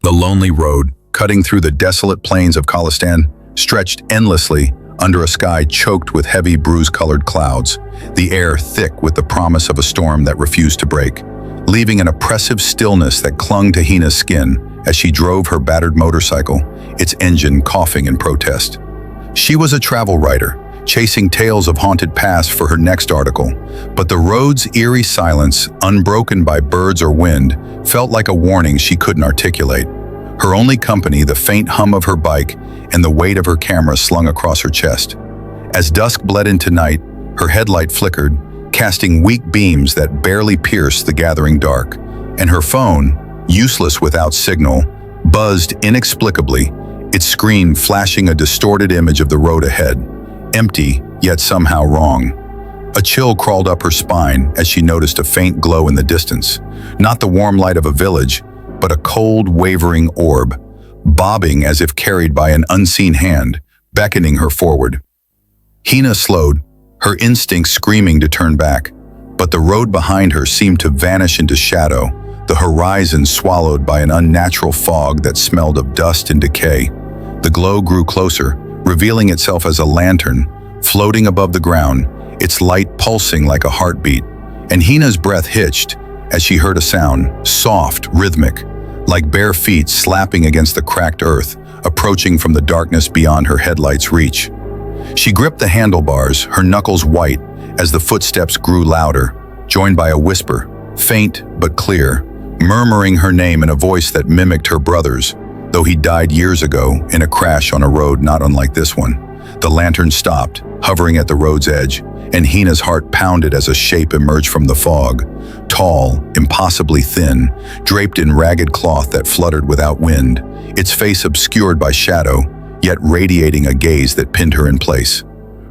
The lonely road, cutting through the desolate plains of Khalistan, stretched endlessly under a sky choked with heavy bruise-colored clouds, the air thick with the promise of a storm that refused to break, leaving an oppressive stillness that clung to Hina's skin as she drove her battered motorcycle, its engine coughing in protest. She was a travel writer, chasing tales of haunted paths for her next article, but the road's eerie silence, unbroken by birds or wind, felt like a warning she couldn't articulate. Her only company, the faint hum of her bike and the weight of her camera slung across her chest. As dusk bled into night, her headlight flickered, casting weak beams that barely pierced the gathering dark, and her phone, useless without signal, buzzed inexplicably, its screen flashing a distorted image of the road ahead, empty, yet somehow wrong. A chill crawled up her spine as she noticed a faint glow in the distance, not the warm light of a village, but a cold, wavering orb, bobbing as if carried by an unseen hand, beckoning her forward. Hina slowed, her instincts screaming to turn back, but the road behind her seemed to vanish into shadow, the horizon swallowed by an unnatural fog that smelled of dust and decay. The glow grew closer, revealing itself as a lantern, floating above the ground, its light pulsing like a heartbeat, and Hina's breath hitched as she heard a sound, soft, rhythmic, like bare feet slapping against the cracked earth, approaching from the darkness beyond her headlight's reach. She gripped the handlebars, her knuckles white, as the footsteps grew louder, joined by a whisper, faint but clear, murmuring her name in a voice that mimicked her brother's, though he died years ago in a crash on a road not unlike this one. The lantern stopped, hovering at the road's edge, and Hina's heart pounded as a shape emerged from the fog, tall, impossibly thin, draped in ragged cloth that fluttered without wind, its face obscured by shadow, yet radiating a gaze that pinned her in place.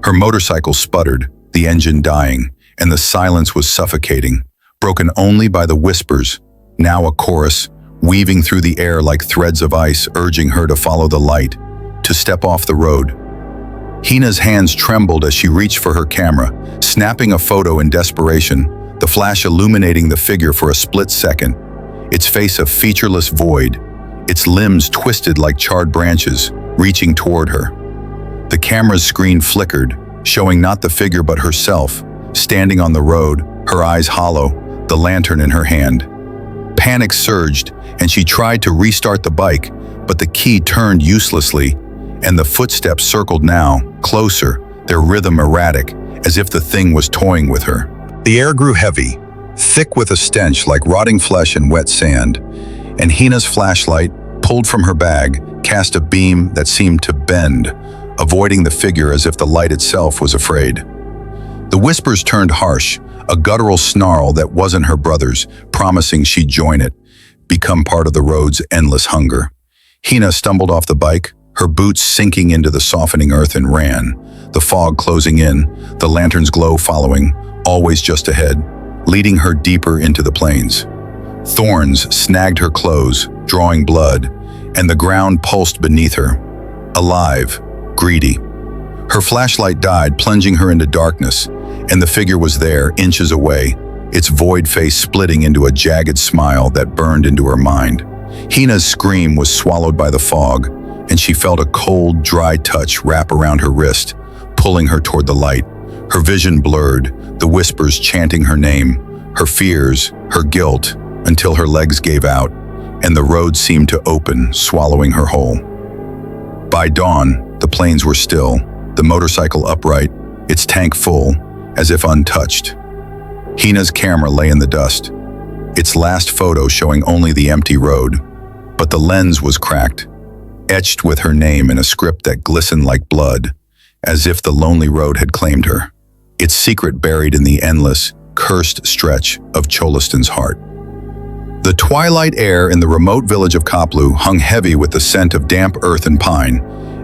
Her motorcycle sputtered, the engine dying, and the silence was suffocating, broken only by the whispers, now a chorus, weaving through the air like threads of ice, urging her to follow the light, to step off the road. Hina's hands trembled as she reached for her camera, snapping a photo in desperation, the flash illuminating the figure for a split second, its face a featureless void, its limbs twisted like charred branches, reaching toward her. The camera's screen flickered, showing not the figure but herself, standing on the road, her eyes hollow, the lantern in her hand. Panic surged, and she tried to restart the bike, but the key turned uselessly, and the footsteps circled now, closer, their rhythm erratic, as if the thing was toying with her. The air grew heavy, thick with a stench like rotting flesh and wet sand, and Hina's flashlight, pulled from her bag, cast a beam that seemed to bend, avoiding the figure as if the light itself was afraid. The whispers turned harsh, a guttural snarl that wasn't her brother's, promising she'd join it, become part of the road's endless hunger. Hina stumbled off the bike, her boots sinking into the softening earth, and ran, the fog closing in, the lantern's glow following, always just ahead, leading her deeper into the plains. Thorns snagged her clothes, drawing blood, and the ground pulsed beneath her, alive, greedy. Her flashlight died, plunging her into darkness, and the figure was there, inches away, its void face splitting into a jagged smile that burned into her mind. Hina's scream was swallowed by the fog, and she felt a cold, dry touch wrap around her wrist, pulling her toward the light. Her vision blurred, the whispers chanting her name, her fears, her guilt, until her legs gave out, and the road seemed to open, swallowing her whole. By dawn, the plains were still, the motorcycle upright, its tank full, as if untouched. Hina's camera lay in the dust, its last photo showing only the empty road, but the lens was cracked, etched with her name in a script that glistened like blood, as if the lonely road had claimed her, its secret buried in the endless, cursed stretch of Cholistan's heart. The twilight air in the remote village of Kaplu hung heavy with the scent of damp earth and pine,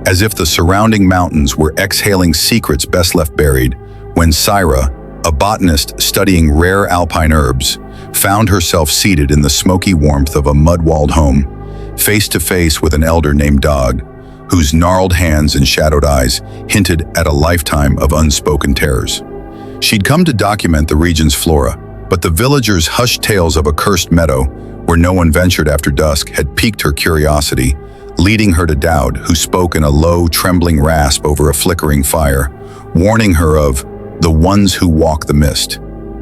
as if the surrounding mountains were exhaling secrets best left buried, when Syra, a botanist studying rare alpine herbs, found herself seated in the smoky warmth of a mud-walled home, face to face with an elder named Dog, whose gnarled hands and shadowed eyes hinted at a lifetime of unspoken terrors. She'd come to document the region's flora, but the villagers' hushed tales of a cursed meadow where no one ventured after dusk, had piqued her curiosity, leading her to Dowd, who spoke in a low, trembling rasp over a flickering fire, warning her of the ones who walk the mist.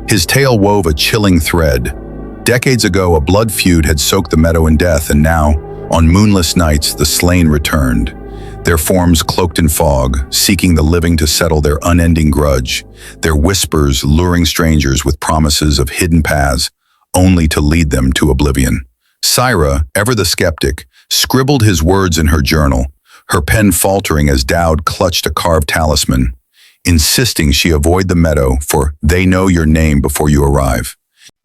His tale wove a chilling thread. Decades ago, a blood feud had soaked the meadow in death, and now, on moonless nights, the slain returned, their forms cloaked in fog, seeking the living to settle their unending grudge, their whispers luring strangers with promises of hidden paths, only to lead them to oblivion. Syra, ever the skeptic, scribbled his words in her journal, her pen faltering as Dowd clutched a carved talisman, insisting she avoid the meadow, for they know your name before you arrive.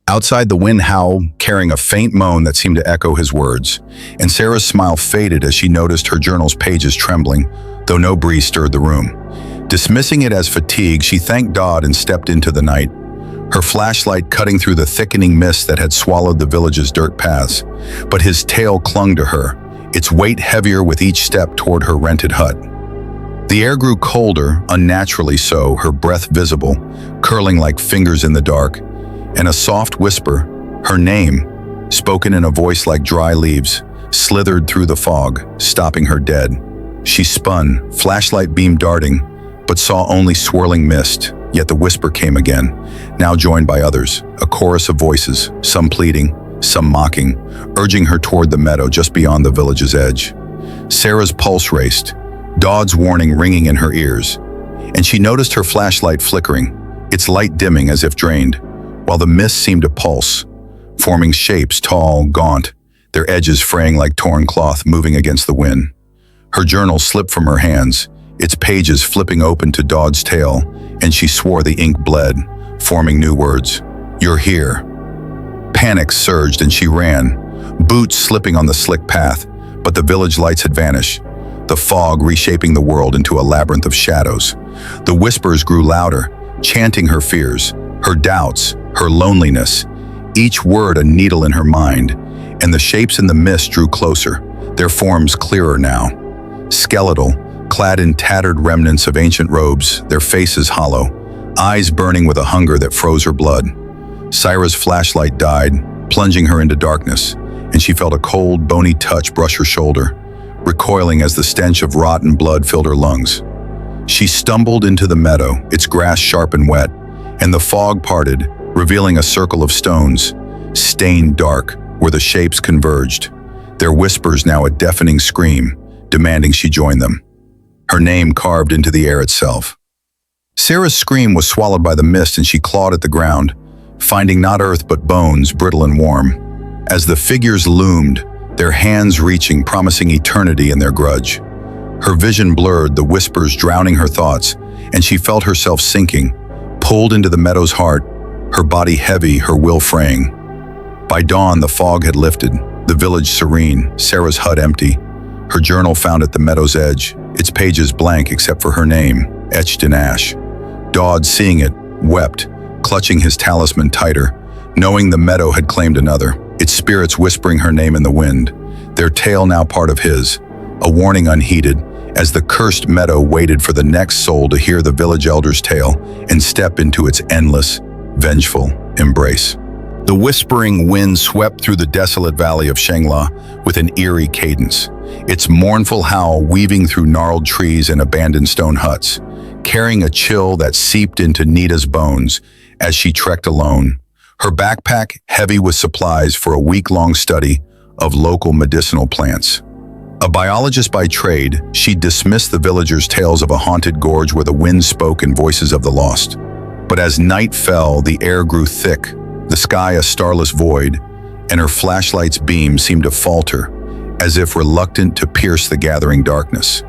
Outside, the wind howled, carrying a faint moan that seemed to echo his words, and Sarah's smile faded as she noticed her journal's pages trembling, though no breeze stirred the room. Dismissing it as fatigue, she thanked God and stepped into the night, her flashlight cutting through the thickening mist that had swallowed the village's dirt paths. But his tail clung to her, its weight heavier with each step toward her rented hut. The air grew colder, unnaturally so, her breath visible, curling like fingers in the dark, and a soft whisper, her name, spoken in a voice like dry leaves, slithered through the fog, stopping her dead. She spun, flashlight beam darting, but saw only swirling mist. Yet the whisper came again, now joined by others, a chorus of voices, some pleading, some mocking, urging her toward the meadow just beyond the village's edge. Sarah's pulse raced, Dowd's warning ringing in her ears, and she noticed her flashlight flickering, its light dimming as if drained, while the mist seemed to pulse, forming shapes tall, gaunt, their edges fraying like torn cloth moving against the wind. Her journal slipped from her hands, its pages flipping open to Dowd's tale, and she swore the ink bled, forming new words. "You're here." Panic surged and she ran, boots slipping on the slick path, but the village lights had vanished, the fog reshaping the world into a labyrinth of shadows. The whispers grew louder, chanting her fears, her doubts, her loneliness, each word a needle in her mind, and the shapes in the mist drew closer, their forms clearer now. Skeletal, clad in tattered remnants of ancient robes, their faces hollow, eyes burning with a hunger that froze her blood. Syra's flashlight died, plunging her into darkness, and she felt a cold, bony touch brush her shoulder, recoiling as the stench of rotten blood filled her lungs. She stumbled into the meadow, its grass sharp and wet, and the fog parted, revealing a circle of stones, stained dark, where the shapes converged, their whispers now a deafening scream, demanding she join them. Her name carved into the air itself. Sarah's scream was swallowed by the mist and she clawed at the ground, finding not earth but bones, brittle and warm. As the figures loomed, their hands reaching, promising eternity in their grudge. Her vision blurred, the whispers drowning her thoughts, and she felt herself sinking, pulled into the meadow's heart, her body heavy, her will fraying. By dawn, the fog had lifted, the village serene, Sarah's hut empty, her journal found at the meadow's edge, its pages blank except for her name, etched in ash. Dowd, seeing it, wept, clutching his talisman tighter, knowing the meadow had claimed another, its spirits whispering her name in the wind, their tale now part of his, a warning unheeded, as the cursed meadow waited for the next soul to hear the village elder's tale and step into its endless, vengeful embrace. The whispering wind swept through the desolate valley of Shangla with an eerie cadence, its mournful howl weaving through gnarled trees and abandoned stone huts, carrying a chill that seeped into Nita's bones as she trekked alone, her backpack heavy with supplies for a week-long study of local medicinal plants. A biologist by trade, she dismissed the villagers' tales of a haunted gorge where the wind spoke in voices of the lost. But as night fell, the air grew thick, the sky a starless void, and her flashlight's beam seemed to falter, as if reluctant to pierce the gathering darkness.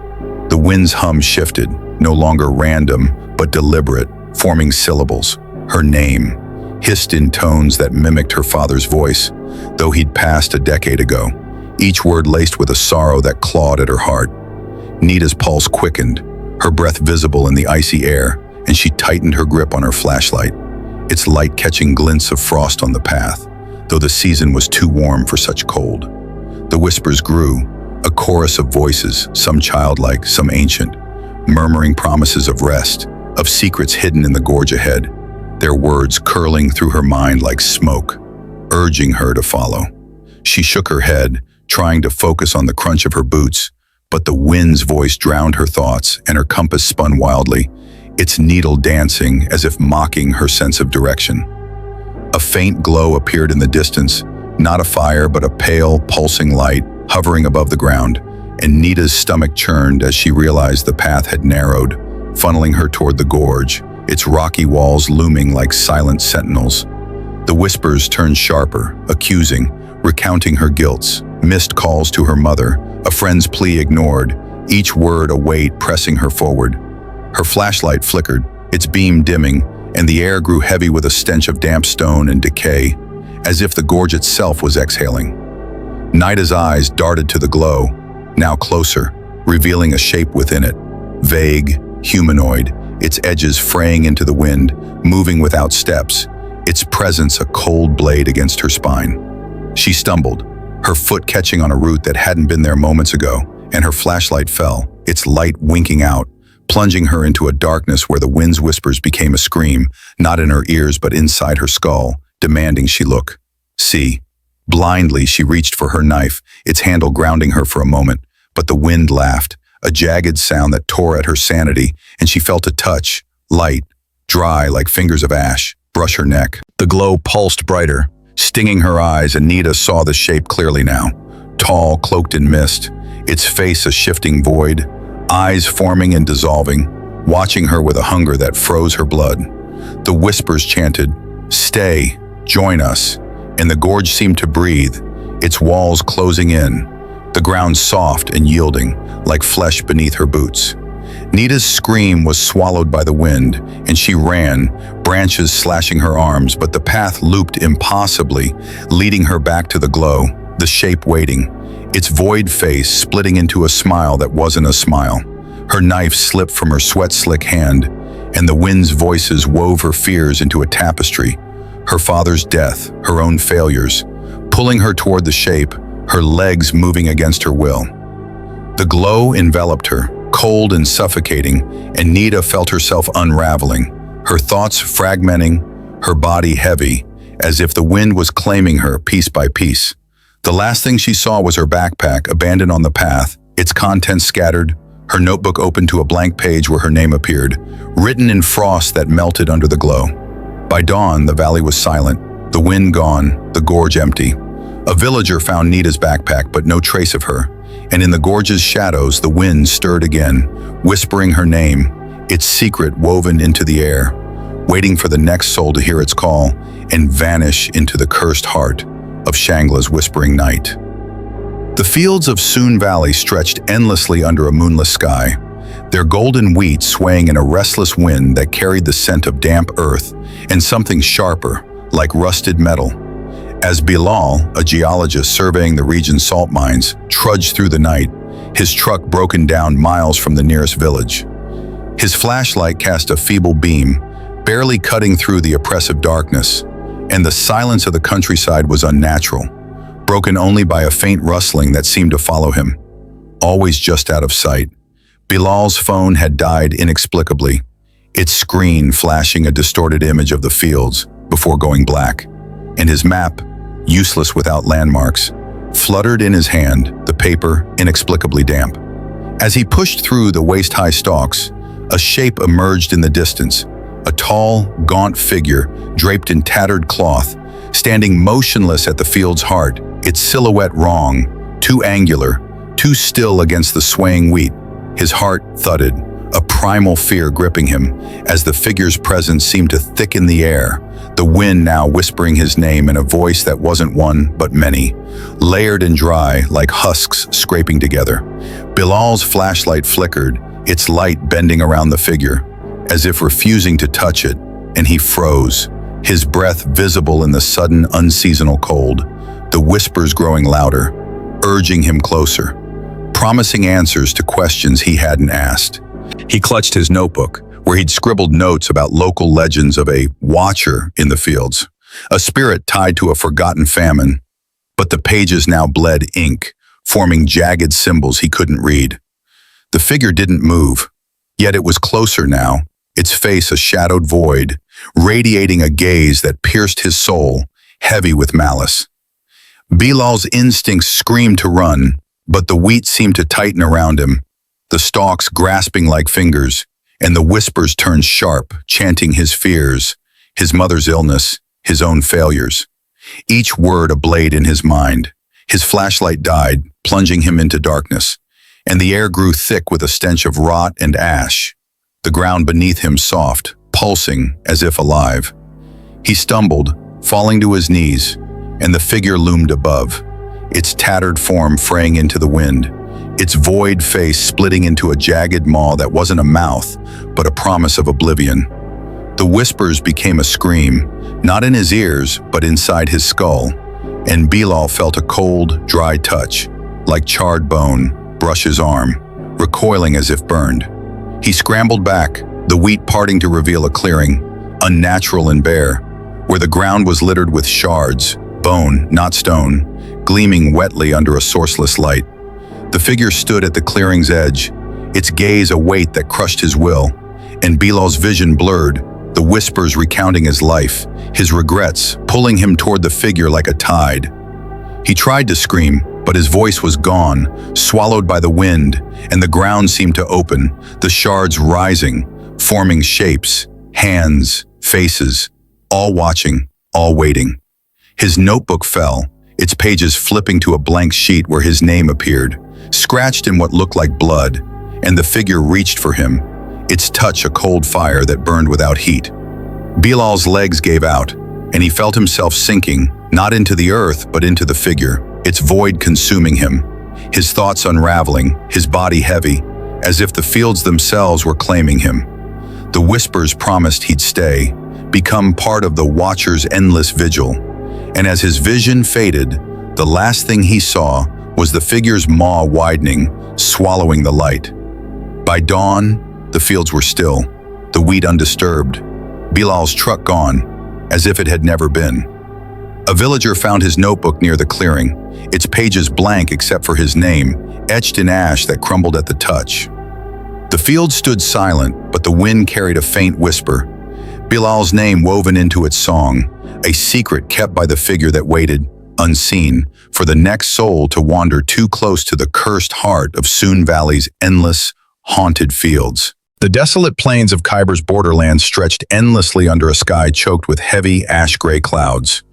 The wind's hum shifted, no longer random, but deliberate, forming syllables. Her name, hissed in tones that mimicked her father's voice, though he'd passed a decade ago, each word laced with a sorrow that clawed at her heart. Nita's pulse quickened, her breath visible in the icy air, and she tightened her grip on her flashlight, its light catching glints of frost on the path, though the season was too warm for such cold. The whispers grew, a chorus of voices, some childlike, some ancient, murmuring promises of rest, of secrets hidden in the gorge ahead, their words curling through her mind like smoke, urging her to follow. She shook her head, trying to focus on the crunch of her boots, but the wind's voice drowned her thoughts and her compass spun wildly, its needle dancing as if mocking her sense of direction. A faint glow appeared in the distance, not a fire but a pale, pulsing light hovering above the ground, and Nita's stomach churned as she realized the path had narrowed, funneling her toward the gorge, its rocky walls looming like silent sentinels. The whispers turned sharper, accusing, recounting her guilts, missed calls to her mother, a friend's plea ignored, each word a weight pressing her forward. Her flashlight flickered, its beam dimming, and the air grew heavy with a stench of damp stone and decay, as if the gorge itself was exhaling. Nita's eyes darted to the glow, now closer, revealing a shape within it, vague, humanoid, its edges fraying into the wind, moving without steps, its presence a cold blade against her spine. She stumbled, her foot catching on a root that hadn't been there moments ago, and her flashlight fell, its light winking out, plunging her into a darkness where the wind's whispers became a scream, not in her ears but inside her skull, demanding she look. See. Blindly, she reached for her knife, its handle grounding her for a moment, but the wind laughed, a jagged sound that tore at her sanity, and she felt a touch, light, dry like fingers of ash, brush her neck. The glow pulsed brighter, stinging her eyes, and Nita saw the shape clearly now. Tall, cloaked in mist, its face a shifting void, eyes forming and dissolving, watching her with a hunger that froze her blood. The whispers chanted, "Stay, join us," and the gorge seemed to breathe, its walls closing in, the ground soft and yielding, like flesh beneath her boots. Nita's scream was swallowed by the wind, and she ran, branches slashing her arms, but the path looped impossibly, leading her back to the glow, the shape waiting, its void face splitting into a smile that wasn't a smile. Her knife slipped from her sweat-slick hand, and the wind's voices wove her fears into a tapestry, her father's death, her own failures, pulling her toward the shape, her legs moving against her will. The glow enveloped her, cold and suffocating, and Nita felt herself unraveling, her thoughts fragmenting, her body heavy, as if the wind was claiming her piece by piece. The last thing she saw was her backpack abandoned on the path, its contents scattered, her notebook open to a blank page where her name appeared, written in frost that melted under the glow. By dawn, the valley was silent, the wind gone, the gorge empty. A villager found Nita's backpack, but no trace of her, and in the gorge's shadows, the wind stirred again, whispering her name, its secret woven into the air, waiting for the next soul to hear its call and vanish into the cursed heart of Shangla's whispering night. The fields of Soon Valley stretched endlessly under a moonless sky, their golden wheat swaying in a restless wind that carried the scent of damp earth and something sharper, like rusted metal. As Bilal, a geologist surveying the region's salt mines, trudged through the night, his truck broken down miles from the nearest village. His flashlight cast a feeble beam, barely cutting through the oppressive darkness, and the silence of the countryside was unnatural, broken only by a faint rustling that seemed to follow him, always just out of sight. Bilal's phone had died inexplicably, its screen flashing a distorted image of the fields before going black, and his map, useless without landmarks, fluttered in his hand, the paper inexplicably damp. As he pushed through the waist-high stalks, a shape emerged in the distance, a tall, gaunt figure draped in tattered cloth, standing motionless at the field's heart, its silhouette wrong, too angular, too still against the swaying wheat. His heart thudded, a primal fear gripping him, as the figure's presence seemed to thicken the air, the wind now whispering his name in a voice that wasn't one but many, layered and dry like husks scraping together. Bilal's flashlight flickered, its light bending around the figure, as if refusing to touch it, and he froze, his breath visible in the sudden unseasonal cold, the whispers growing louder, urging him closer, promising answers to questions he hadn't asked. He clutched his notebook, where he'd scribbled notes about local legends of a watcher in the fields, a spirit tied to a forgotten famine, but the pages now bled ink, forming jagged symbols he couldn't read. The figure didn't move, yet it was closer now, its face a shadowed void, radiating a gaze that pierced his soul, heavy with malice. Bilal's instincts screamed to run, but the wheat seemed to tighten around him, the stalks grasping like fingers, and the whispers turned sharp, chanting his fears, his mother's illness, his own failures. Each word a blade in his mind. His flashlight died, plunging him into darkness, and the air grew thick with a stench of rot and ash. The ground beneath him soft, pulsing as if alive. He stumbled, falling to his knees, and the figure loomed above, its tattered form fraying into the wind, its void face splitting into a jagged maw that wasn't a mouth, but a promise of oblivion. The whispers became a scream, not in his ears, but inside his skull, and Bilal felt a cold, dry touch, like charred bone, brush his arm, recoiling as if burned. He scrambled back, the wheat parting to reveal a clearing, unnatural and bare, where the ground was littered with shards, bone, not stone, gleaming wetly under a sourceless light. The figure stood at the clearing's edge, its gaze a weight that crushed his will, and Bilal's vision blurred, the whispers recounting his life, his regrets, pulling him toward the figure like a tide. He tried to scream, but his voice was gone, swallowed by the wind, and the ground seemed to open, the shards rising, forming shapes, hands, faces, all watching, all waiting. His notebook fell, its pages flipping to a blank sheet where his name appeared, scratched in what looked like blood, and the figure reached for him, its touch a cold fire that burned without heat. Bilal's legs gave out, and he felt himself sinking, not into the earth, but into the figure, its void consuming him, his thoughts unraveling, his body heavy, as if the fields themselves were claiming him. The whispers promised he'd stay, become part of the Watcher's endless vigil, and as his vision faded, the last thing he saw was the figure's maw widening, swallowing the light. By dawn, the fields were still, the wheat undisturbed, Bilal's truck gone, as if it had never been. A villager found his notebook near the clearing, its pages blank except for his name, etched in ash that crumbled at the touch. The field stood silent, but the wind carried a faint whisper, Bilal's name woven into its song, a secret kept by the figure that waited, unseen, for the next soul to wander too close to the cursed heart of Soon Valley's endless, haunted fields. The desolate plains of Khyber's borderlands stretched endlessly under a sky choked with heavy, ash-gray clouds,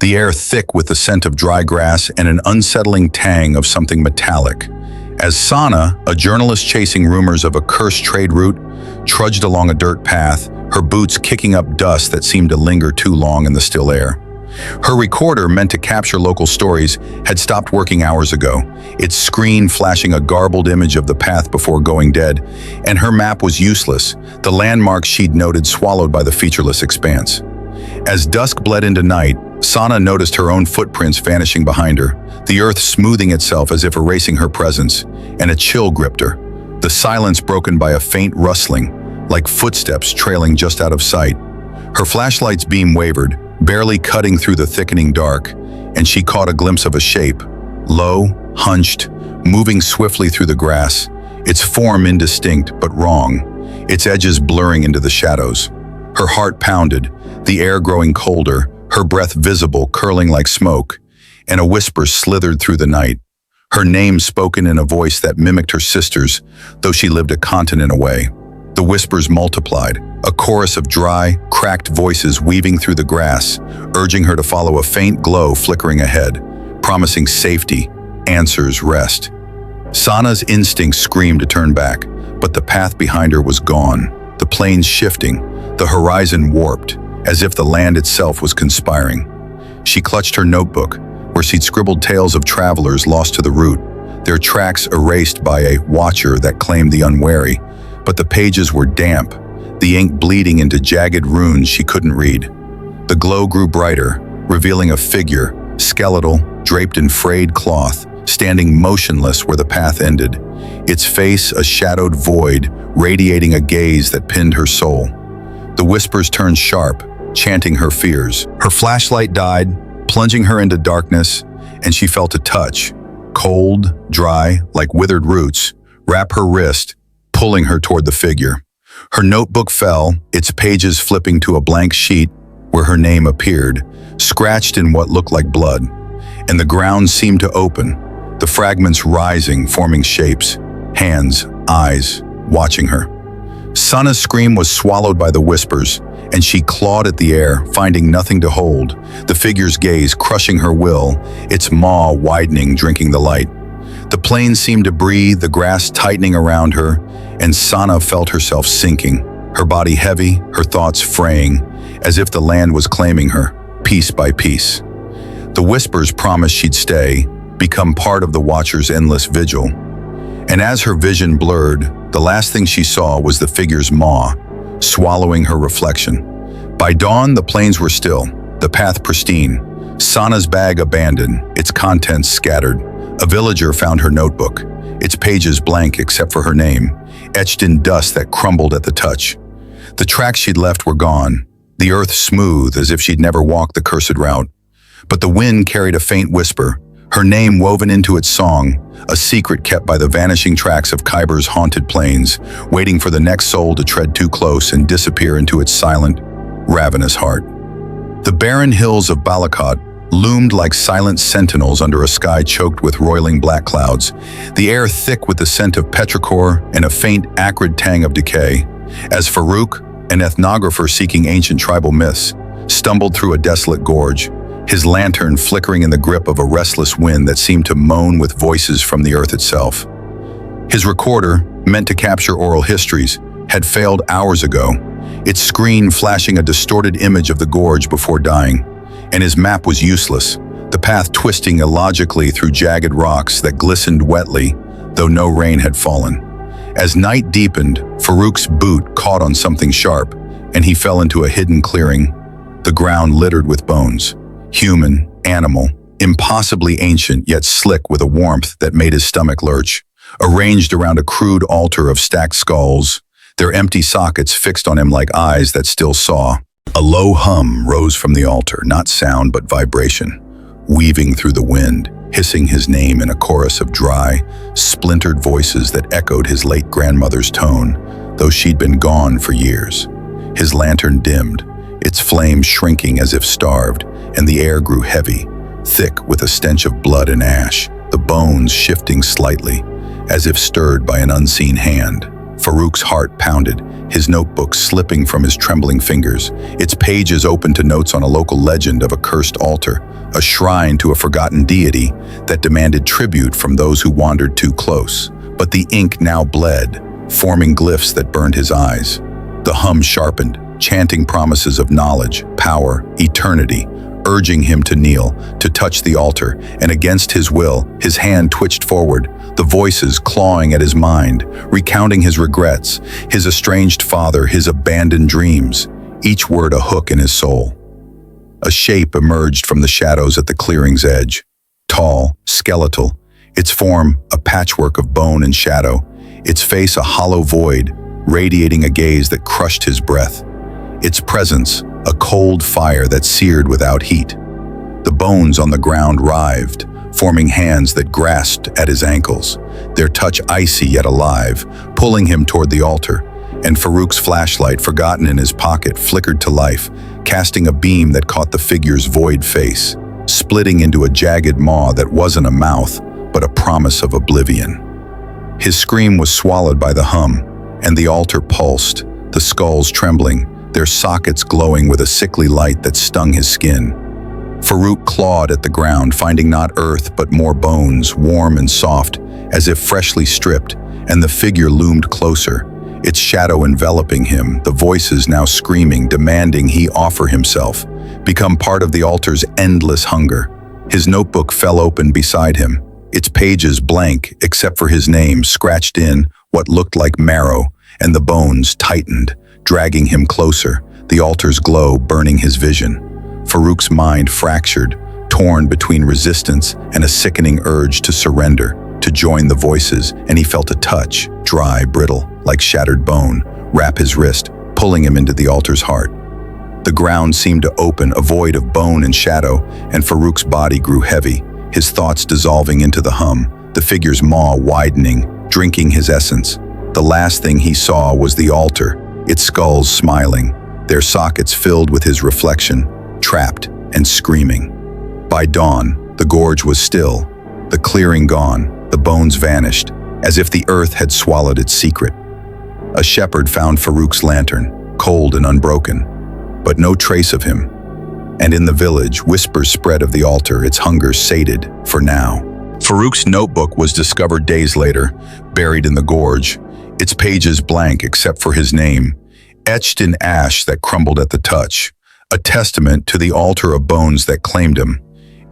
the air thick with the scent of dry grass and an unsettling tang of something metallic. As Sana, a journalist chasing rumors of a cursed trade route, trudged along a dirt path, her boots kicking up dust that seemed to linger too long in the still air. Her recorder, meant to capture local stories, had stopped working hours ago, its screen flashing a garbled image of the path before going dead, and her map was useless, the landmarks she'd noted swallowed by the featureless expanse. As dusk bled into night, Sana noticed her own footprints vanishing behind her, the earth smoothing itself as if erasing her presence, and a chill gripped her, the silence broken by a faint rustling, like footsteps trailing just out of sight. Her flashlight's beam wavered, barely cutting through the thickening dark, and she caught a glimpse of a shape, low, hunched, moving swiftly through the grass, its form indistinct but wrong, its edges blurring into the shadows. Her heart pounded, the air growing colder, her breath visible, curling like smoke, and a whisper slithered through the night, her name spoken in a voice that mimicked her sister's, though she lived a continent away. The whispers multiplied, a chorus of dry, cracked voices weaving through the grass, urging her to follow a faint glow flickering ahead, promising safety, answers, rest. Sana's instinct screamed to turn back, but the path behind her was gone, the plains shifting, the horizon warped, as if the land itself was conspiring. She clutched her notebook, where she'd scribbled tales of travelers lost to the route, their tracks erased by a watcher that claimed the unwary, but the pages were damp, the ink bleeding into jagged runes she couldn't read. The glow grew brighter, revealing a figure, skeletal, draped in frayed cloth, standing motionless where the path ended, its face a shadowed void, radiating a gaze that pinned her soul. The whispers turned sharp, chanting her fears. Her flashlight died, plunging her into darkness, and she felt a touch, cold, dry, like withered roots, wrap her wrist, pulling her toward the figure. Her notebook fell, its pages flipping to a blank sheet where her name appeared, scratched in what looked like blood. and the ground seemed to open, the fragments rising, forming shapes, hands, eyes, watching her. Sana's scream was swallowed by the whispers, and she clawed at the air, finding nothing to hold, the figure's gaze crushing her will, its maw widening, drinking the light. The plain seemed to breathe, the grass tightening around her, and Sana felt herself sinking, her body heavy, her thoughts fraying, as if the land was claiming her, piece by piece. The whispers promised she'd stay, become part of the Watcher's endless vigil. And as her vision blurred, the last thing she saw was the figure's maw, swallowing her reflection. By dawn, the plains were still, the path pristine, Sana's bag abandoned, its contents scattered. A villager found her notebook, its pages blank except for her name, etched in dust that crumbled at the touch. The tracks she'd left were gone, the earth smooth as if she'd never walked the cursed route. But the wind carried a faint whisper, her name woven into its song, a secret kept by the vanishing tracks of Khyber's haunted plains, waiting for the next soul to tread too close and disappear into its silent, ravenous heart. The barren hills of Balakot loomed like silent sentinels under a sky choked with roiling black clouds, the air thick with the scent of petrichor and a faint, acrid tang of decay, as Farouk, an ethnographer seeking ancient tribal myths, stumbled through a desolate gorge, his lantern flickering in the grip of a restless wind that seemed to moan with voices from the earth itself. His recorder, meant to capture oral histories, had failed hours ago, its screen flashing a distorted image of the gorge before dying, and his map was useless, the path twisting illogically through jagged rocks that glistened wetly, though no rain had fallen. As night deepened, Farouk's boot caught on something sharp, and he fell into a hidden clearing, the ground littered with bones. Human, animal, impossibly ancient yet slick with a warmth that made his stomach lurch, arranged around a crude altar of stacked skulls, their empty sockets fixed on him like eyes that still saw. A low hum rose from the altar, not sound but vibration, weaving through the wind, hissing his name in a chorus of dry, splintered voices that echoed his late grandmother's tone, though she'd been gone for years. His lantern dimmed, its flame shrinking as if starved, and the air grew heavy, thick with a stench of blood and ash, the bones shifting slightly, as if stirred by an unseen hand. Farouk's heart pounded, his notebook slipping from his trembling fingers, its pages open to notes on a local legend of a cursed altar, a shrine to a forgotten deity that demanded tribute from those who wandered too close. But the ink now bled, forming glyphs that burned his eyes. The hum sharpened, chanting promises of knowledge, power, eternity, urging him to kneel, to touch the altar, and against his will, his hand twitched forward, the voices clawing at his mind, recounting his regrets, his estranged father, his abandoned dreams, each word a hook in his soul. A shape emerged from the shadows at the clearing's edge, tall, skeletal, its form a patchwork of bone and shadow, its face a hollow void, radiating a gaze that crushed his breath. Its presence, a cold fire that seared without heat. The bones on the ground writhed, forming hands that grasped at his ankles, their touch icy yet alive, pulling him toward the altar, and Farouk's flashlight, forgotten in his pocket, flickered to life, casting a beam that caught the figure's void face, splitting into a jagged maw that wasn't a mouth, but a promise of oblivion. His scream was swallowed by the hum, and the altar pulsed, the skulls trembling, their sockets glowing with a sickly light that stung his skin. Farouk clawed at the ground, finding not earth but more bones, warm and soft, as if freshly stripped, and the figure loomed closer, its shadow enveloping him, the voices now screaming, demanding he offer himself, become part of the altar's endless hunger. His notebook fell open beside him, its pages blank except for his name scratched in what looked like marrow, and the bones tightened, dragging him closer, the altar's glow burning his vision. Farouk's mind fractured, torn between resistance and a sickening urge to surrender, to join the voices, and he felt a touch, dry, brittle, like shattered bone, wrap his wrist, pulling him into the altar's heart. The ground seemed to open, a void of bone and shadow, and Farouk's body grew heavy, his thoughts dissolving into the hum, the figure's maw widening, drinking his essence. The last thing he saw was the altar, its skulls smiling, their sockets filled with his reflection, trapped and screaming. By dawn, The gorge was still, the clearing gone, the bones vanished, as if the earth had swallowed its secret. A shepherd found Farouk's lantern, cold and unbroken, but no trace of him. And in the village, whispers spread of the altar, its hunger sated for now. Farouk's notebook was discovered days later, buried in the gorge, its pages blank except for his name, etched in ash that crumbled at the touch, a testament to the altar of bones that claimed him,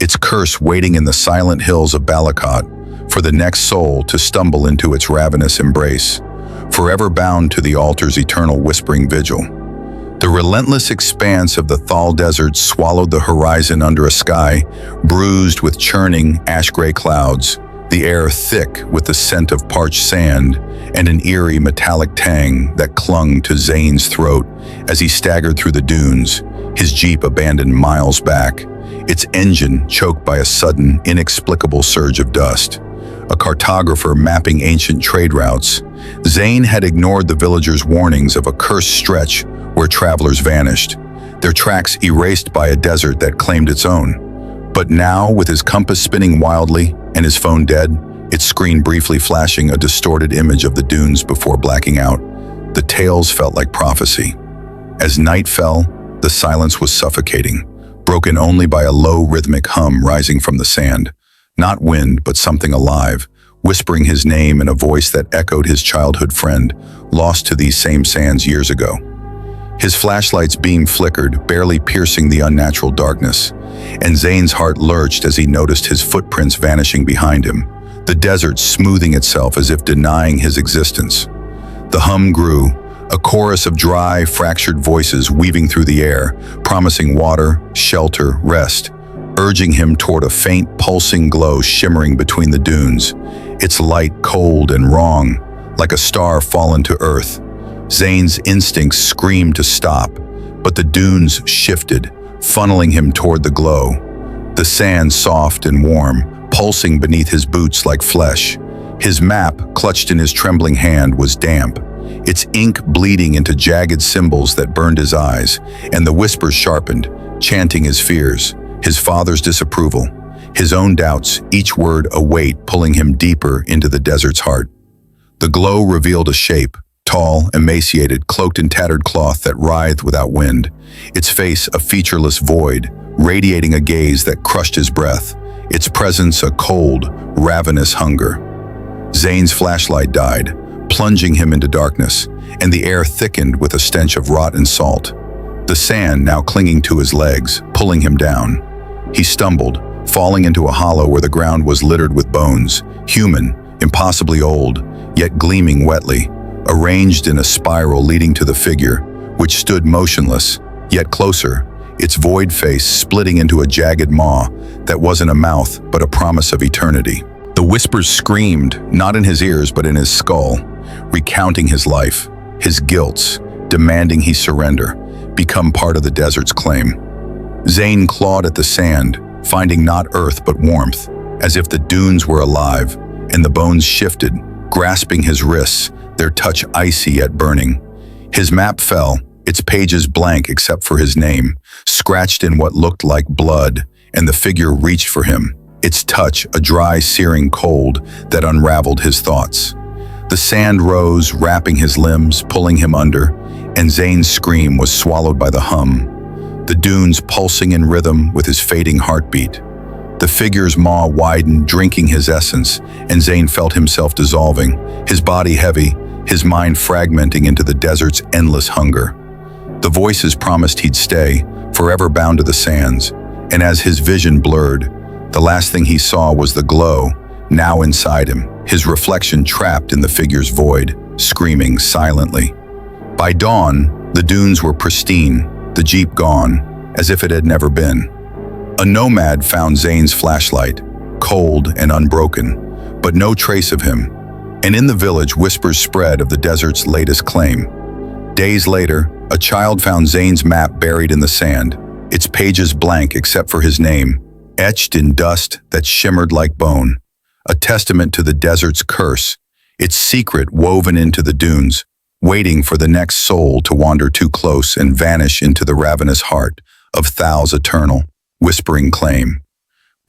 its curse waiting in the silent hills of Balakat for the next soul to stumble into its ravenous embrace, forever bound to the altar's eternal whispering vigil. The relentless expanse of the Thal Desert swallowed the horizon under a sky bruised with churning, ash-gray clouds, the air thick with the scent of parched sand and an eerie metallic tang that clung to Zayn's throat as he staggered through the dunes, his jeep abandoned miles back, its engine choked by a sudden, inexplicable surge of dust. A cartographer mapping ancient trade routes, Zayn had ignored the villagers' warnings of a cursed stretch where travelers vanished, their tracks erased by a desert that claimed its own. But now, with his compass spinning wildly and his phone dead, its screen briefly flashing a distorted image of the dunes before blacking out, the tales felt like prophecy. As night fell, the silence was suffocating, broken only by a low rhythmic hum rising from the sand. Not wind, but something alive, whispering his name in a voice that echoed his childhood friend, lost to these same sands years ago. His flashlight's beam flickered, barely piercing the unnatural darkness, and Zayn's heart lurched as he noticed his footprints vanishing behind him, the desert smoothing itself as if denying his existence. The hum grew, a chorus of dry, fractured voices weaving through the air, promising water, shelter, rest, urging him toward a faint, pulsing glow shimmering between the dunes, its light cold and wrong, like a star fallen to earth. Zayn's instincts screamed to stop, but the dunes shifted, funneling him toward the glow. The sand soft and warm, pulsing beneath his boots like flesh. His map, clutched in his trembling hand, was damp, its ink bleeding into jagged symbols that burned his eyes, and the whispers sharpened, chanting his fears, his father's disapproval, his own doubts, each word a weight pulling him deeper into the desert's heart. The glow revealed a shape, tall, emaciated, cloaked in tattered cloth that writhed without wind, its face a featureless void, radiating a gaze that crushed his breath, its presence a cold, ravenous hunger. Zayn's flashlight died, plunging him into darkness, and the air thickened with a stench of rot and salt. The sand now clinging to his legs, pulling him down. He stumbled, falling into a hollow where the ground was littered with bones, human, impossibly old, yet gleaming wetly, arranged in a spiral leading to the figure, which stood motionless, yet closer, its void face splitting into a jagged maw that wasn't a mouth but a promise of eternity. The whispers screamed, not in his ears but in his skull, recounting his life, his guilts, demanding he surrender, become part of the desert's claim. Zayn clawed at the sand, finding not earth but warmth, as if the dunes were alive, and the bones shifted, grasping his wrists, their touch icy yet burning. His map fell, its pages blank except for his name, scratched in what looked like blood, and the figure reached for him, its touch a dry, searing cold that unraveled his thoughts. The sand rose, wrapping his limbs, pulling him under, and Zayn's scream was swallowed by the hum, the dunes pulsing in rhythm with his fading heartbeat. The figure's maw widened, drinking his essence, and Zayn felt himself dissolving, his body heavy, his mind fragmenting into the desert's endless hunger. The voices promised he'd stay, forever bound to the sands, and as his vision blurred, the last thing he saw was the glow, now inside him, his reflection trapped in the figure's void, screaming silently. By dawn, the dunes were pristine, the jeep gone, as if it had never been. A nomad found Zayn's flashlight, cold and unbroken, but no trace of him, and in the village whispers spread of the desert's latest claim. Days later, a child found Zayn's map buried in the sand, its pages blank except for his name, etched in dust that shimmered like bone, a testament to the desert's curse, its secret woven into the dunes, waiting for the next soul to wander too close and vanish into the ravenous heart of Thal's eternal, whispering claim.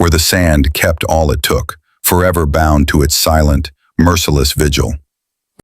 where the sand kept all it took, forever bound to its silent, merciless vigil.